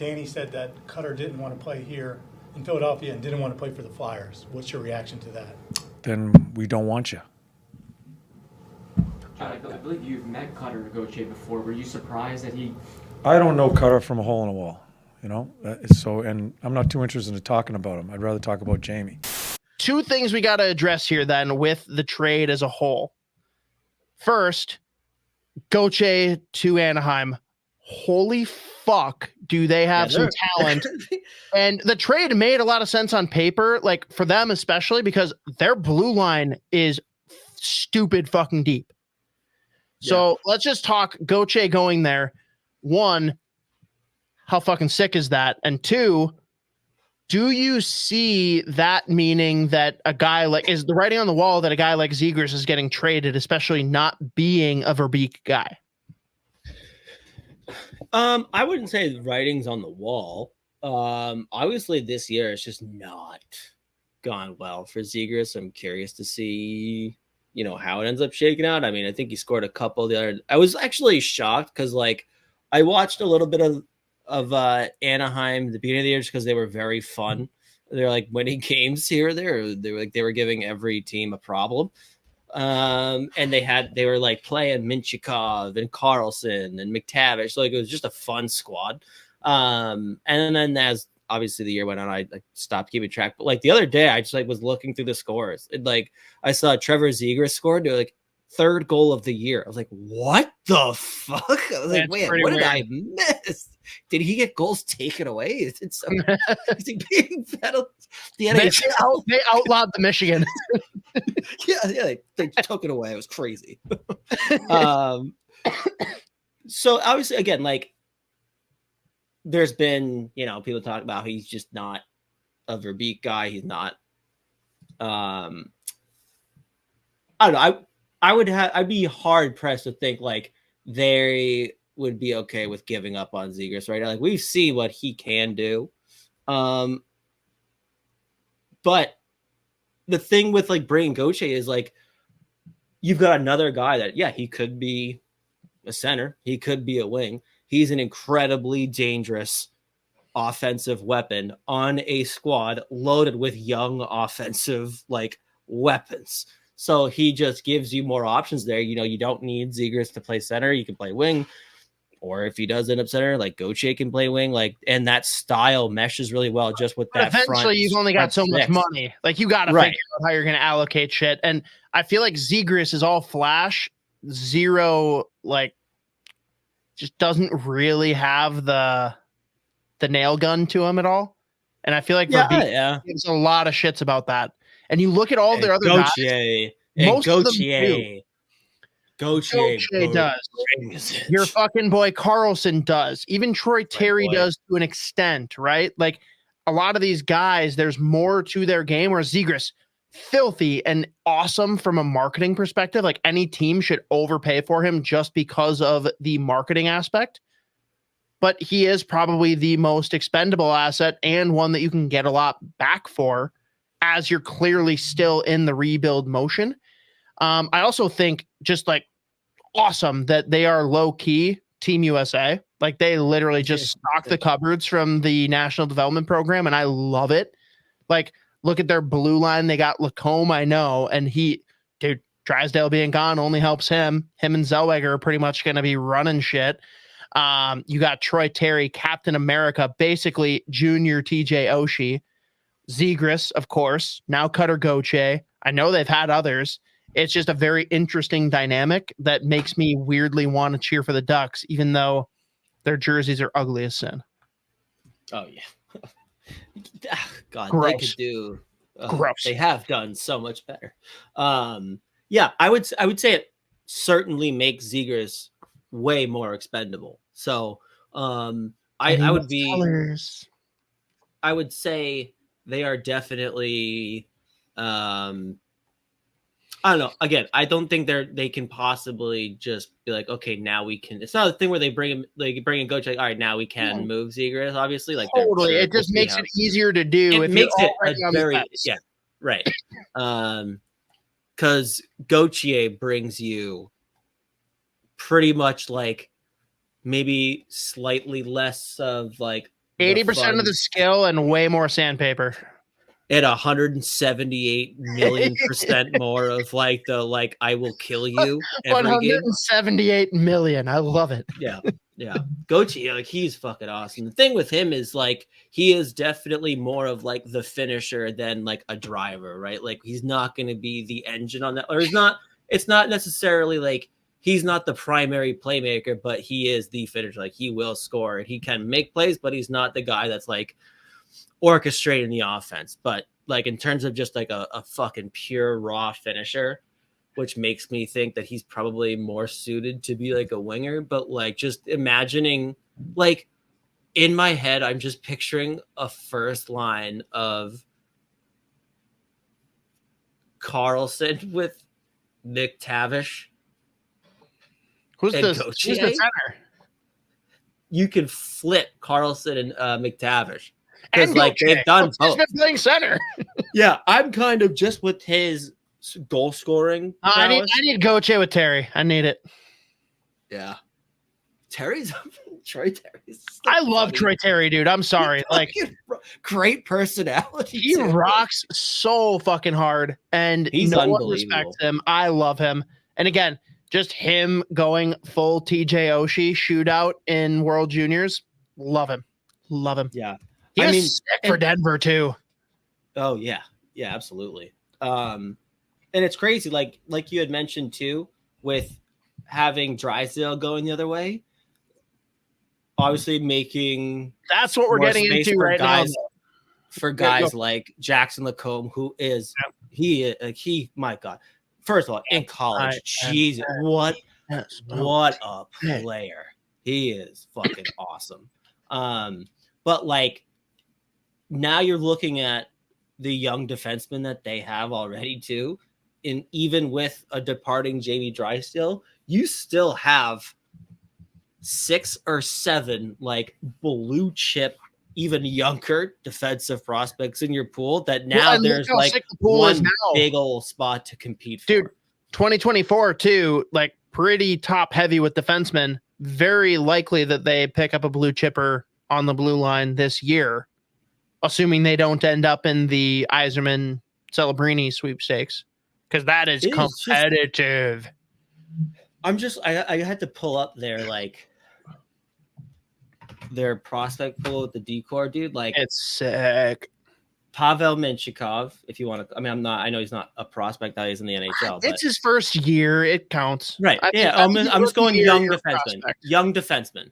Danny said that Cutter didn't want to play here in Philadelphia and didn't want to play for the Flyers. What's your reaction to that? Then we don't want you. John, I believe you've met Cutter Gauthier before. Were you surprised that he... I don't know Cutter from a hole in a wall, you know? So, and I'm not too interested in talking about him. I'd rather talk about Jamie. Two things we got to address here then with the trade as a whole. First, Gauthier to Anaheim. Holy fuck, do they have some talent? And the trade made a lot of sense on paper, like for them especially, because their blue line is stupid fucking deep. So let's just talk Gauthier going there. One, how fucking sick is that? And two, do you see that meaning that a guy like, is the writing on the wall that a guy like Zegras is getting traded, especially not being a Verbeek guy? I wouldn't say the writing's on the wall. Obviously this year it's just not gone well for Zegras. I'm curious to see, you know, how it ends up shaking out. I mean, I think he scored a couple the other. I was actually shocked because, like, I watched a little bit of Anaheim at the beginning of the year just because they were very fun. They're like winning games here or there. They were giving every team a problem. And they were like playing Minchikov and Carlson and McTavish. So, like, it was just a fun squad. And then as obviously the year went on, I stopped keeping track. But like the other day, I just like was looking through the scores. I saw Trevor Zegras scored like third goal of the year. I was like, what the fuck? I was like, wait, what did I miss? Did he get goals taken away? Is he being penalty? They outlawed the Michigan. yeah, they took it away. It was crazy. So obviously, again, like there's been, you know, people talk about he's just not a Verbeek guy. He's not. I don't know. I'd be hard pressed to think like they would be okay with giving up on Zegras right now. Like we've seen what he can do. But the thing with like bringing Gauthier is like, you've got another guy that, yeah, he could be a center. He could be a wing. He's an incredibly dangerous offensive weapon on a squad loaded with young offensive like weapons. So he just gives you more options there. You know, you don't need Zegras to play center. You can play wing. Or if he does end up center, like Gauthier can play wing, like, and that style meshes really well just with that. But eventually, you've only got so much money. Like you got to figure out how you're going to allocate shit. And I feel like Zegras is all flash, zero, like, just doesn't really have the nail gun to him at all. And I feel like Verbeek gives a lot of shits about that. And you look at all their other guys. Most of them do. Gauthier does. Your fucking boy Carlson does. Even Troy Terry does to an extent, right? Like a lot of these guys, there's more to their game. Where Zegras, filthy and awesome from a marketing perspective. Like any team should overpay for him just because of the marketing aspect. But he is probably the most expendable asset and one that you can get a lot back for as you're clearly still in the rebuild motion. I also think just like awesome that they are low key Team USA. Like they literally just stock the cupboards from the National Development Program. And I love it. Like look at their blue line. They got Lacombe, I know. And dude, Drysdale being gone only helps him. Him and Zellweger are pretty much going to be running shit. You got Troy Terry, Captain America, basically junior TJ Oshie. Zegras, of course. Now Cutter Gauthier. I know they've had others. It's just a very interesting dynamic that makes me weirdly want to cheer for the Ducks, even though their jerseys are ugly as sin. Oh, yeah. God, gross. They could do. Gross. They have done so much better. Yeah, I would say it certainly makes Zegras way more expendable. So I would be. Colors. I would say they are definitely. I don't know. Again, I don't think they can possibly just be like, okay, now we can. It's not a thing where they bring in Gauthier. Like, all right, now we can move Zegras. Obviously, like totally, it just makes it easier to do. It makes it a very right. Because Gauthier brings you pretty much like maybe slightly less of like 80% of the skill and way more sandpaper. At 178 million% more of like the like I will kill you every game. 178 million. I love it. Yeah. Gauthier, like he's fucking awesome. The thing with him is like he is definitely more of like the finisher than like a driver, right? Like he's not going to be the engine on that, or it's not necessarily like he's not the primary playmaker, but he is the finisher. Like he will score and he can make plays, but he's not the guy that's like orchestrating the offense. But like in terms of just like a fucking pure raw finisher, which makes me think that he's probably more suited to be like a winger. But like just imagining, like in my head, I'm just picturing a first line of Carlson with McTavish. Who's and the Gauthier. center? You can flip Carlson and McTavish. And like they've done both. He's been playing center. Yeah, I'm kind of just with his goal scoring. I need Gauthier with Terry. I need it. Yeah, Troy Terry's. I love Troy Terry, dude. I'm sorry. Like, great personality. He rocks so fucking hard, and he's no one respects him. I love him. And again, just him going full TJ Oshie shootout in World Juniors. Love him. Love him. Yeah. He was sick for Denver too. Oh yeah. Yeah, absolutely. And it's crazy. Like you had mentioned too, with having Drysdale going the other way, obviously making that's what we're getting into right now. For guys like Jackson Lacombe, who is my God. First of all, in college, Jesus, what a player. He is fucking awesome. But like now you're looking at the young defensemen that they have already too. And even with a departing Jamie Drysdale, you still have 6 or 7 like blue chip, even younger defensive prospects in your pool that now there's like one big old spot to compete for. Dude, 2024 too, like pretty top heavy with defensemen. Very likely that they pick up a blue chipper on the blue line this year, assuming they don't end up in the Yzerman Celebrini sweepstakes, because that is competitive. I had to pull up their prospect pool with the decor, dude. Like it's sick. Pavel Menchikov, if you want to. I mean, I know he's not a prospect that he's in the NHL. It's his first year. It counts, right? I'm just going young defenseman. Young defenseman.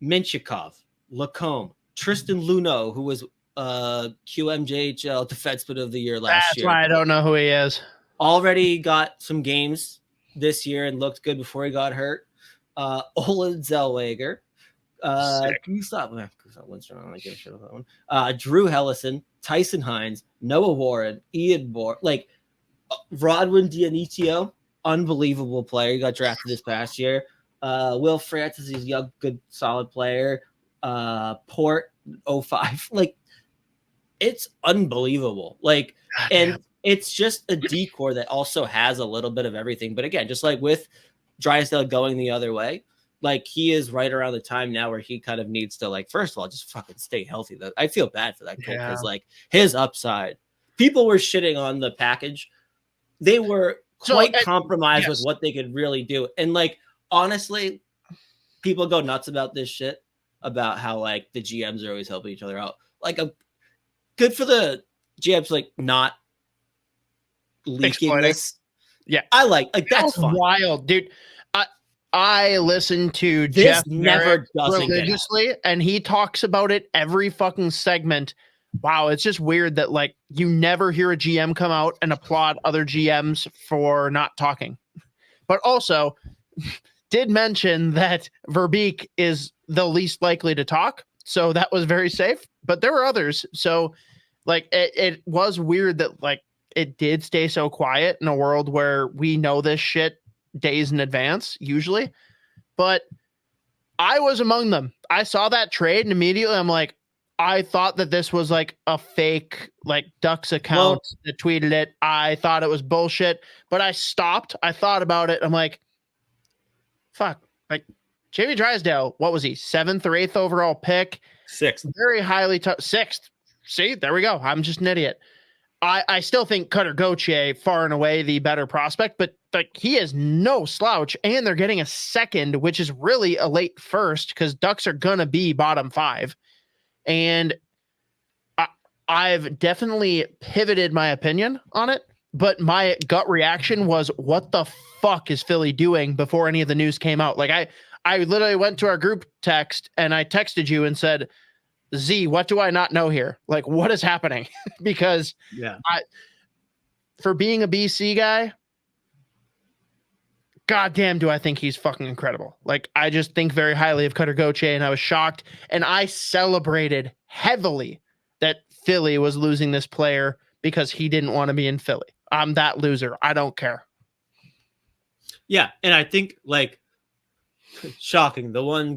Menchikov, Lacombe, Tristan Luneau, who was QMJHL Defenseman of the Year last year. That's why I don't know who he is. Already got some games this year and looked good before he got hurt. Olin Zellweger. Can you stop? Lindstrom, I don't give a shit about that one. Drew Hellison, Tyson Hines, Noah Warren, Ian Moore, like Rodwin Dionetio, unbelievable player. He got drafted this past year. Will Francis, he's a young, good, solid player. Port 05, like it's unbelievable. Like, and it's just a decor that also has a little bit of everything. But again, just like with Drysdale going the other way, like he is right around the time now where he kind of needs to, like, first of all, just fucking stay healthy. I feel bad for that kid because like his upside, people were shitting on the package. They were quite compromised with what they could really do. And like, honestly, people go nuts about this shit, about how like the GMs are always helping each other out. Like, good for the GMs, like not leaking this. Yeah, I like that's fun. Wild, dude. I listen to Jeff never religiously, and he talks about it every fucking segment. Wow, it's just weird that like you never hear a GM come out and applaud other GMs for not talking. But also did mention that Verbeek is the least likely to talk, so that was very safe. But there were others, so like it was weird that like it did stay so quiet in a world where we know this shit days in advance usually. But I was among them. I saw that trade and immediately I'm like, I thought that this was like a fake like Ducks account that tweeted it. I thought it was bullshit, but I stopped. I thought about it. I'm like, fuck, like Jamie Drysdale, what was he, 7th or 8th overall pick? Sixth. Very highly sixth. See, there we go. I'm just an idiot. I still think Cutter Gauthier far and away the better prospect, but like he is no slouch, and they're getting a second, which is really a late first because Ducks are gonna be bottom 5, and I've definitely pivoted my opinion on it. But my gut reaction was, what the fuck is Philly doing before any of the news came out? Like I literally went to our group text and I texted you and said, Z, what do I not know here? Like, what is happening? Because for being a BC guy, goddamn, do I think he's fucking incredible. Like, I just think very highly of Cutter Gauthier, and I was shocked. And I celebrated heavily that Philly was losing this player because he didn't want to be in Philly. I'm that loser. I don't care. Yeah, and I think like shocking. The one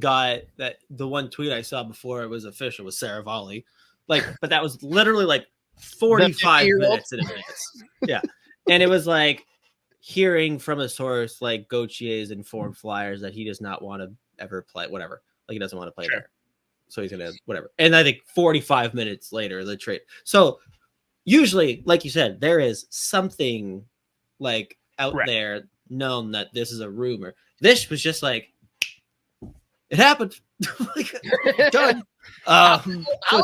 tweet I saw before it was official was Sarah Volley. Like, but that was literally like 45 minutes in advance. Yeah. And it was like hearing from a source like Gauthier's informed Flyers that he does not want to ever play, whatever. Like he doesn't want to play there. So he's gonna whatever. And I think 45 minutes later, the trade. So usually, like you said, there is something like out there known that this is a rumor. This was just like it happened. Like, done. How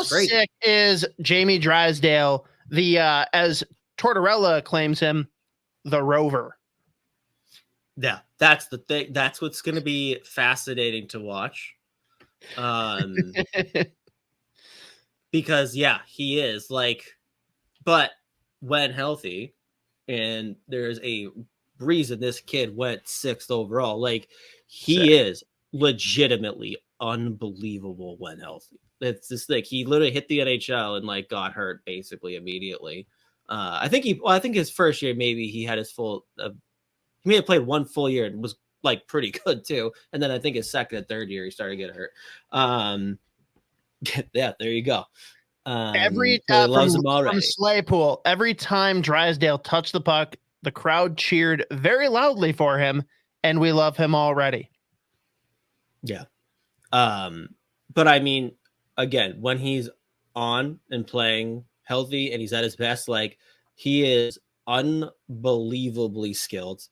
sick is Jamie Drysdale, the as Tortorella claims him, the Rover? Yeah, that's the thing. That's what's going to be fascinating to watch. Because yeah, he is like, but when healthy, and there's a reason this kid went 6th overall. Like he is legitimately unbelievable when healthy. It's this thing. He literally hit the NHL and like got hurt basically immediately. I think his first year maybe he had his full. He may have played one full year and was like pretty good too. And then I think his second and third year he started to get hurt. Yeah, there you go. Every loves him from already. Slaypool, every time Drysdale touched the puck, the crowd cheered very loudly for him, and we love him already. Yeah. But I mean, again, when he's on and playing healthy and he's at his best, like he is unbelievably skilled,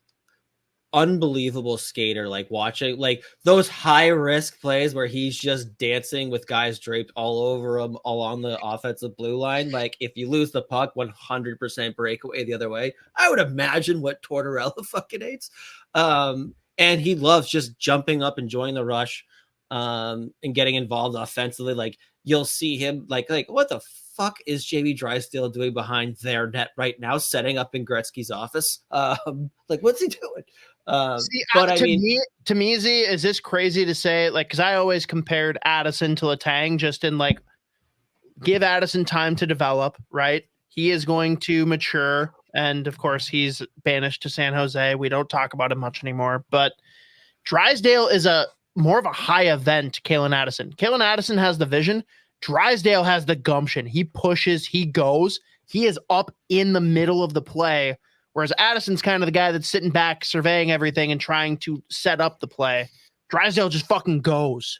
unbelievable skater. Like watching like those high risk plays where he's just dancing with guys draped all over him along the offensive blue line. Like if you lose the puck, 100% breakaway the other way. I would imagine what Tortorella fucking hates. And he loves just jumping up, enjoying the rush, and getting involved offensively. Like you'll see him like what the fuck is Jamie Drysdale doing behind their net right now, setting up in Gretzky's office? Like what's he doing? See, but to me, Z, is this crazy to say? Like, because I always compared Addison to Letang, just in like, give Addison time to develop, right? He is going to mature, and of course, he's banished to San Jose. We don't talk about him much anymore, but Drysdale is more of a high event. Kalen Addison. Kalen Addison has the vision. Drysdale has the gumption. He pushes. He goes. He is up in the middle of the play. Whereas Addison's kind of the guy that's sitting back, surveying everything and trying to set up the play. Drysdale just fucking goes.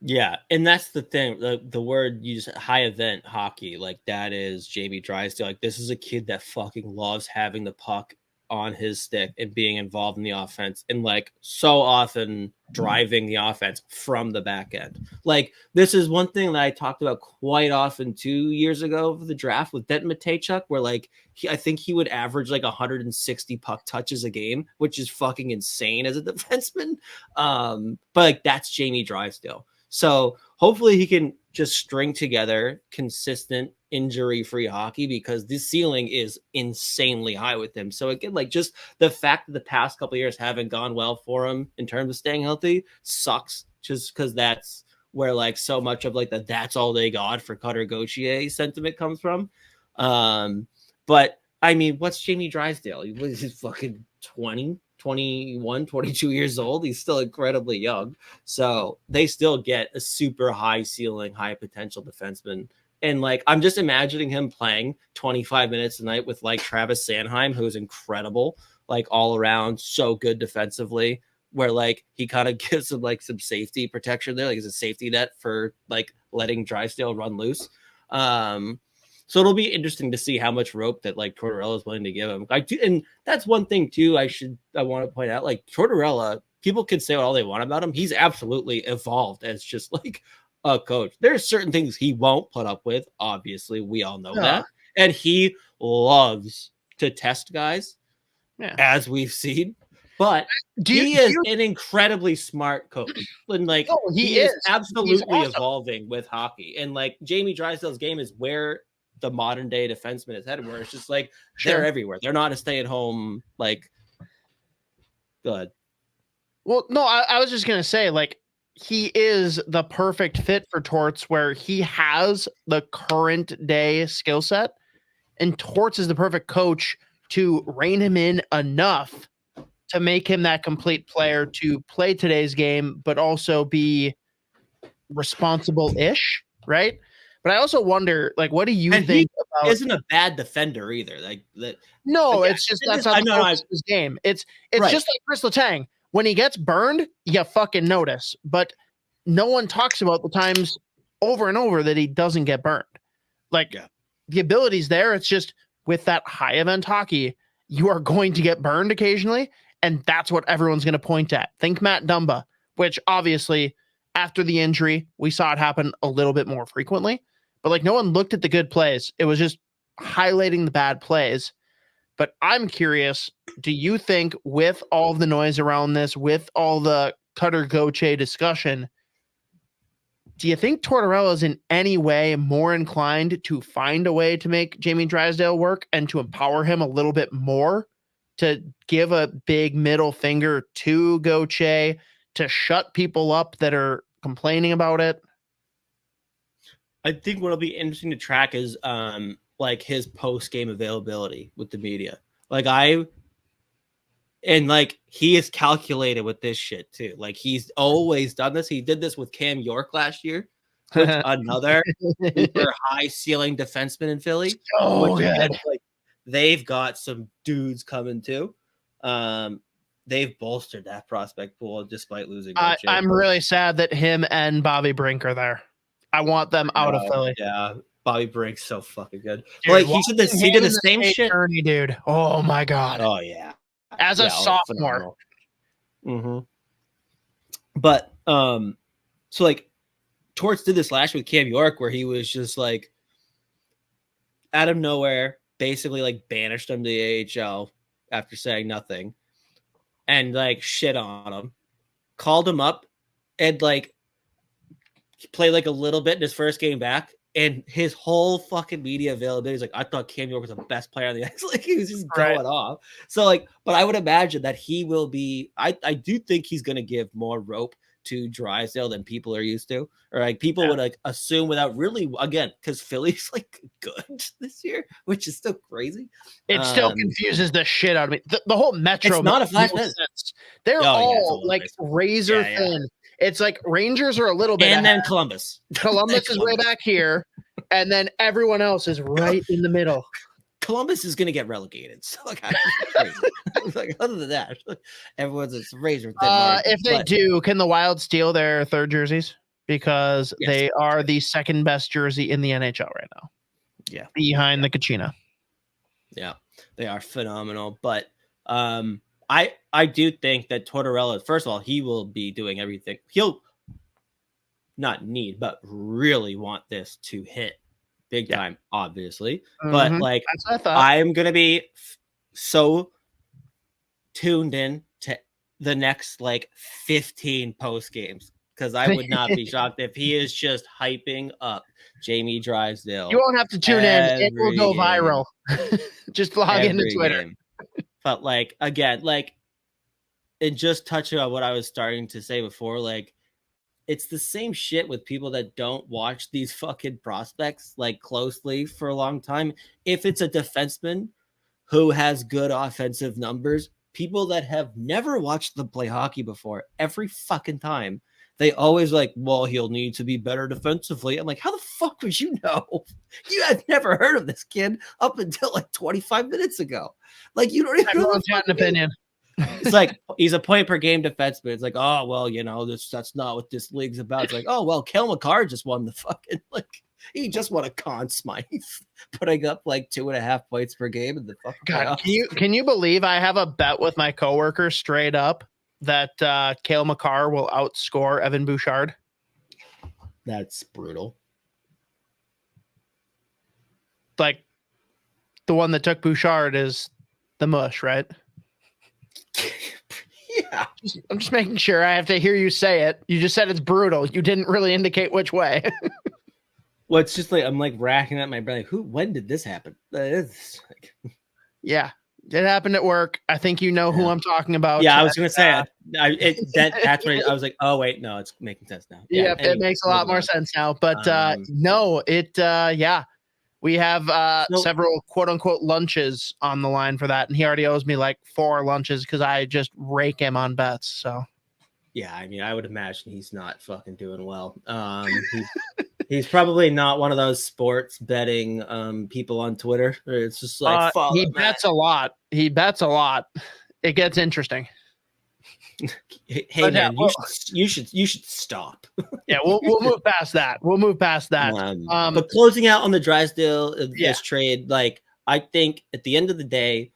Yeah, and that's the thing. The word you just high event hockey, like that is Jamie Drysdale. Like this is a kid that fucking loves having the puck on his stick and being involved in the offense and like so often driving the offense from the back end. Like this is one thing that I talked about quite often 2 years ago for the draft with Denton Mateychuk, where like I think he would average like 160 puck touches a game, which is fucking insane as a defenseman. But like that's Jamie Drysdale. So hopefully he can just string together consistent injury-free hockey because this ceiling is insanely high with him. So again, like just the fact that the past couple of years haven't gone well for him in terms of staying healthy sucks just because that's where like so much of like that's all they got for Cutter Gauthier sentiment comes from. But I mean, what's Jamie Drysdale? He's fucking 20, 21, 22 years old. He's still incredibly young. So they still get a super high ceiling, high potential defenseman. And like, I'm just imagining him playing 25 minutes a night with like Travis Sanheim, who's incredible, like all around, so good defensively. where like he kind of gives him like some safety protection there, like it's a safety net for like letting Drysdale run loose. So it'll be interesting to see how much rope that like Tortorella is willing to give him. I do, and that's one thing too. I want to point out, like Tortorella, people can say all they want about him. He's absolutely evolved as just like a coach. There's certain things he won't put up with. Obviously, we all know that, and he loves to test guys, as we've seen. But he is an incredibly smart coach, and like he is absolutely awesome. Evolving with hockey. And like Jamie Drysdale's game is where the modern day defenseman is headed, where it's just like they're everywhere. They're not a stay at home like. Good. Well, no, I was just gonna say like he is the perfect fit for Torts, where he has the current day skill set, and Torts is the perfect coach to rein him in enough to make him that complete player to play today's game, but also be responsible-ish, right? But I also wonder, like, what do you think about? Isn't a bad defender either. Like that. No, it's just that's not his game. It's just like Chris Letang. When he gets burned, you fucking notice. But no one talks about the times over and over that he doesn't get burned. Like the ability's there. It's just with that high event hockey, you are going to get burned occasionally, and that's what everyone's going to point at. Think Matt Dumba, which obviously after the injury, we saw it happen a little bit more frequently. But like no one looked at the good plays. It was just highlighting the bad plays. But I'm curious, do you think with all the noise around this, with all the Cutter Gauthier discussion, do you think Tortorella is in any way more inclined to find a way to make Jamie Drysdale work and to empower him a little bit more, to give a big middle finger to Gauthier, to shut people up that are complaining about it? I think what'll be interesting to track is like his post-game availability with the media. Like he is calculated with this shit too. Like he's always done this. He did this with Cam York last year, which another super high ceiling defenseman in Philly. Again, like they've got some dudes coming too. They've bolstered that prospect pool despite losing. I'm really sad that him and Bobby Brink are there. I want them out of Philly. Yeah, Bobby Brink's so fucking good. Dude, like he did the same shit. Journey, dude. Oh my god. Oh yeah. As a sophomore. Mm-hmm. But so like Torts did this last year with Cam York, where he was just like out of nowhere, basically like banished him to the AHL after saying nothing, and like shit on him, called him up, and like he played like a little bit in his first game back, and his whole fucking media availability is like, I thought Cam York was the best player on the ice. Like he was just going off. So like, but I would imagine that he will be, I do think he's going to give more rope to Drysdale than people are used to, or like people would like assume without really, again, because Philly's like good this year, which is still crazy. It still confuses the shit out of me. The whole Metro, it's not a flash. They're all like razor thin. It's like Rangers are a little bit, and then Columbus. Columbus is way back here, and then everyone else is right in the middle. Columbus is going to get relegated. So like, like other than that, everyone's a razor thin. If they do, can the Wild steal their third jerseys? Because they are the second best jersey in the NHL right now. Yeah, behind the Kachina. Yeah, they are phenomenal. But I do think that Tortorella, first of all, he will be doing everything. He'll not need, but really want this to hit big time, obviously. But like, I'm going to be so tuned in to the next like 15 post games, because I would not be shocked if he is just hyping up Jamie Drysdale. You won't have to tune in. It will go viral. Just log into Twitter. Game. But like, again, like, and just touching on what I was starting to say before, like, it's the same shit with people that don't watch these fucking prospects like closely for a long time. If it's a defenseman who has good offensive numbers, people that have never watched them play hockey before, every fucking time, they always like, well, he'll need to be better defensively. I'm like, how the fuck would you know? You had never heard of this kid up until like 25 minutes ago. Like, you don't even know. Everyone's got an opinion. It's like he's a point per game defenseman. It's like, oh well, that's not what this league's about. It's like, oh well, Cale Makar just won the fucking he just won a Conn Smythe, putting up like 2.5 points per game in the fucking God, playoffs. can you believe I have a bet with my coworker straight up that Cale Makar will outscore Evan Bouchard? That's brutal. Like the one that took Bouchard is the mush, right? Yeah. I'm just making sure. I have to hear you say it. You just said it's brutal. You didn't really indicate which way. Well, it's just like I'm like racking at my brain. Like, when did this happen? It's like, Yeah, it happened at work. I think you know who I'm talking about. yeah, I was gonna say that's when I was like, oh wait, no, it's making sense now. Yeah, anyway, it makes a lot more sense now. But no, yeah. We have several quote unquote lunches on the line for that. And he already owes me like 4 lunches because I just rake him on bets. So yeah, I mean, I would imagine he's not fucking doing well. He's probably not one of those sports betting people on Twitter. It's just like he bets a lot. He bets a lot. It gets interesting. Hey But man, you should stop. Yeah, we'll move past that. We'll move past that. But closing out on the Drysdale this trade, like I think at the end of the day,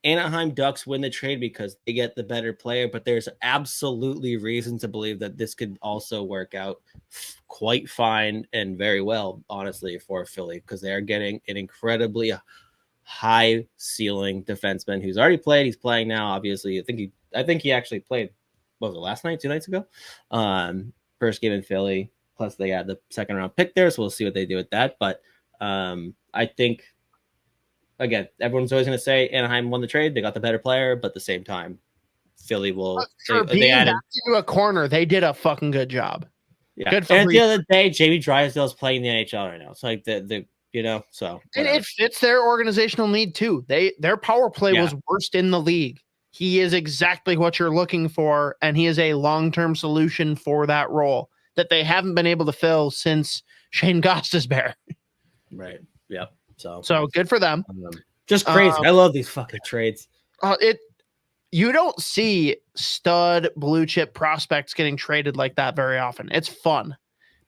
Anaheim Ducks win the trade because they get the better player, but there's absolutely reason to believe that this could also work out quite fine and very well, honestly, for Philly, because they're getting an incredibly high ceiling defenseman who's already played. He's playing now, obviously. I think he actually played, what was it, last night, 2 nights ago? First game in Philly, plus they got the second round pick there, so we'll see what they do with that. But I think, again, everyone's always going to say Anaheim won the trade. They got the better player, but at the same time, Philly will. They added into a corner. They did a fucking good job. Yeah. Good for and at the end of the day, Jamie Drysdale is playing the NHL right now. It's like so. And it fits their organizational need too. Their power play was worst in the league. He is exactly what you're looking for, and he is a long-term solution for that role that they haven't been able to fill since Shane Gostisbehere. Right. Yep. So good for them. Just crazy. I love these fucking trades. You don't see stud blue chip prospects getting traded like that very often. It's fun,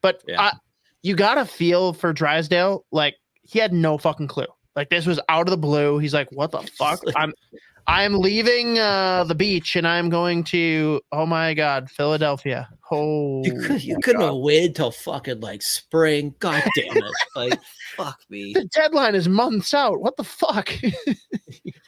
but you got to feel for Drysdale. Like he had no fucking clue. Like this was out of the blue. He's like, what the fuck? I'm leaving the beach and I'm going to, oh my God, Philadelphia. Oh, you couldn't have waited till fucking like spring. God damn it. Like, fuck me. The deadline is months out. What the fuck?